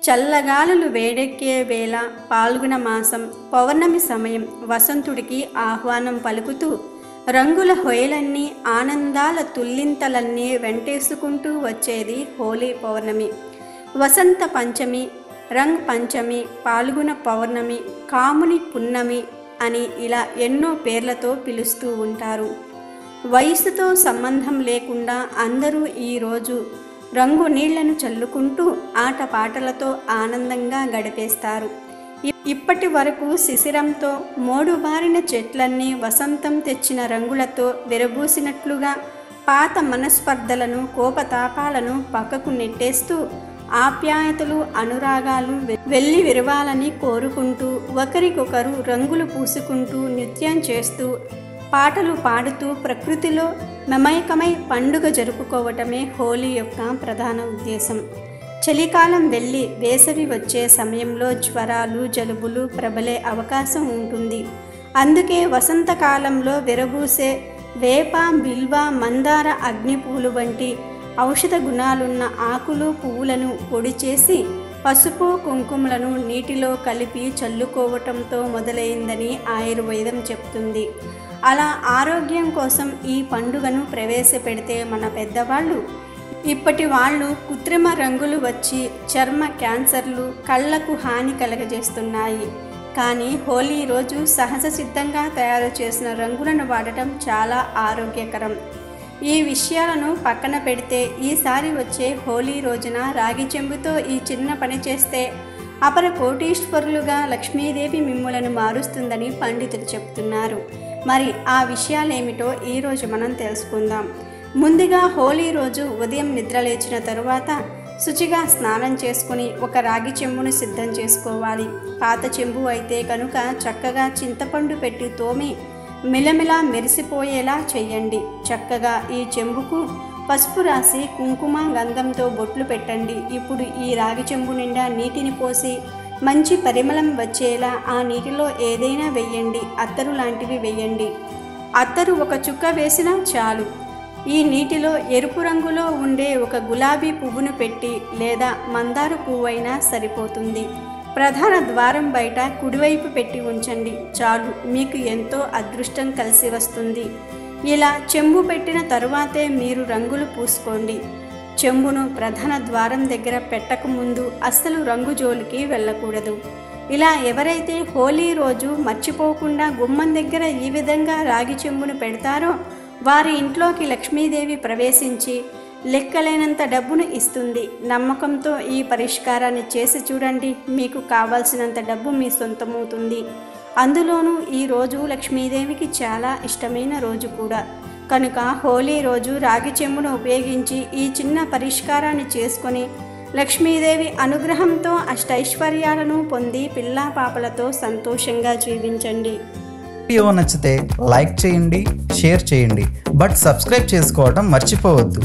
చల్లగాలులు వేడెక్కే వేళ పాల్గొన మాసం పౌర్ణమి సమయం వసంతుడికి ఆహ్వానం పలుకుతూ రంగుల హొయలన్నీ ఆనందాల తుల్లింతలన్నీ వెంటేసుకుంటూ వచ్చేది హోలీ పౌర్ణమి, వసంత పంచమి, రంగ్ పంచమి, పాల్గొన పౌర్ణమి, కాముని పున్నమి అని ఇలా ఎన్నో పేర్లతో పిలుస్తూ ఉంటారు. వయసుతో సంబంధం లేకుండా అందరూ ఈరోజు రంగు నీళ్లను చల్లుకుంటూ ఆటపాటలతో ఆనందంగా గడిపేస్తారు. ఇప్పటి వరకు శిశిరంతో మోడుబారిన చెట్లన్నీ వసంతం తెచ్చిన రంగులతో విరబూసినట్లుగా పాత మనస్పర్ధలను కోపతాపాలను పక్కకు నెట్టేస్తూ ఆప్యాయతలు అనురాగాలు వెల్లి విరవాలని కోరుకుంటూ ఒకరికొకరు రంగులు పూసుకుంటూ నృత్యం చేస్తూ పాటలు పాడుతూ ప్రకృతిలో మమైకమై పండుగ జరుపుకోవటమే హోలీ యొక్క ప్రధాన ఉద్దేశం. చలికాలం వెళ్ళి వేసవి వచ్చే సమయంలో జ్వరాలు జలుబులు ప్రబలే అవకాశం ఉంటుంది. అందుకే వసంతకాలంలో విరబూసే వేప బిల్వ మందార అగ్నిపూలు వంటి ఔషధ గుణాలున్న ఆకులు పువ్వులను పొడి చేసి పసుపు కుంకుమలను నీటిలో కలిపి చల్లుకోవటంతో మొదలైందని ఆయుర్వేదం చెప్తుంది. అలా ఆరోగ్యం కోసం ఈ పండుగను ప్రవేశపెడితే మన పెద్దవాళ్ళు ఇప్పటి వాళ్ళు కృత్రిమ రంగులు వచ్చి చర్మ క్యాన్సర్లు కళ్ళకు హాని కలగజేస్తున్నాయి. కానీ హోలీ రోజు సహజ సిద్ధంగా తయారు చేసిన రంగులను వాడటం చాలా ఆరోగ్యకరం. ఈ విషయాలను పక్కన పెడితే ఈసారి వచ్చే హోలీ రోజున రాగి చెంబుతో ఈ చిన్న పని చేస్తే అపర కోటీశ్వరులుగా లక్ష్మీదేవి మిమ్ములను మారుస్తుందని పండితులు చెప్తున్నారు. మరి ఆ విషయాలేమిటో ఈరోజు మనం తెలుసుకుందాం. ముందుగా హోలీ రోజు ఉదయం నిద్రలేచిన తరువాత శుచిగా స్నానం చేసుకుని ఒక రాగి చెంబును సిద్ధం చేసుకోవాలి. పాత చెంబు అయితే కనుక చక్కగా చింతపండు పెట్టి తోమి మిలమిలా మెరిసిపోయేలా చెయ్యండి. చక్కగా ఈ చెంబుకు పసుపు రాసి కుంకుమ గంధంతో బొట్లు పెట్టండి. ఇప్పుడు ఈ రాగి చెంబు నిండా నీటిని పోసి మంచి పరిమళం వచ్చేలా ఆ నీటిలో ఏదైనా వెయ్యండి. అత్తరు లాంటివి వెయ్యండి. అత్తరు ఒక చుక్క వేసినా చాలు. ఈ నీటిలో ఎరుపు రంగులో ఉండే ఒక గులాబీ పువ్వును పెట్టి లేదా మందార పువ్వైనా సరిపోతుంది. ప్రధాన ద్వారం బయట కుడివైపు పెట్టి ఉంచండి. చాలు, మీకు ఎంతో అదృష్టం కలిసి వస్తుంది. ఇలా చెంబు పెట్టిన తరువాతే మీరు రంగులు పూసుకోండి. చెంబును ప్రధాన ద్వారం దగ్గర పెట్టకముందు అస్సలు రంగు జోలికి వెళ్ళకూడదు. ఇలా ఎవరైతే హోలీ రోజు మర్చిపోకుండా గుమ్మం దగ్గర ఈ విధంగా రాగి చెంబును పెడతారో వారి ఇంట్లోకి లక్ష్మీదేవి ప్రవేశించి లెక్కలేనంత డబ్బును ఇస్తుంది. నమ్మకంతో ఈ పరిష్కారాన్ని చేసి చూడండి. మీకు కావాల్సినంత డబ్బు మీ సొంతమవుతుంది. అందులోనూ ఈ రోజు లక్ష్మీదేవికి చాలా ఇష్టమైన రోజు కూడా కనుక హోలీ రోజు రాగి చెంబును ఉపయోగించి ఈ చిన్న పరిష్కారాన్ని చేసుకొని లక్ష్మీదేవి అనుగ్రహంతో అష్టైశ్వర్యాలను పొంది పిల్లా పాపలతో సంతోషంగా జీవించండి. వీడియో నచ్చితే లైక్ చేయండి, షేర్ చేయండి, బట్ సబ్స్క్రైబ్ చేసుకోవడం మర్చిపోవద్దు.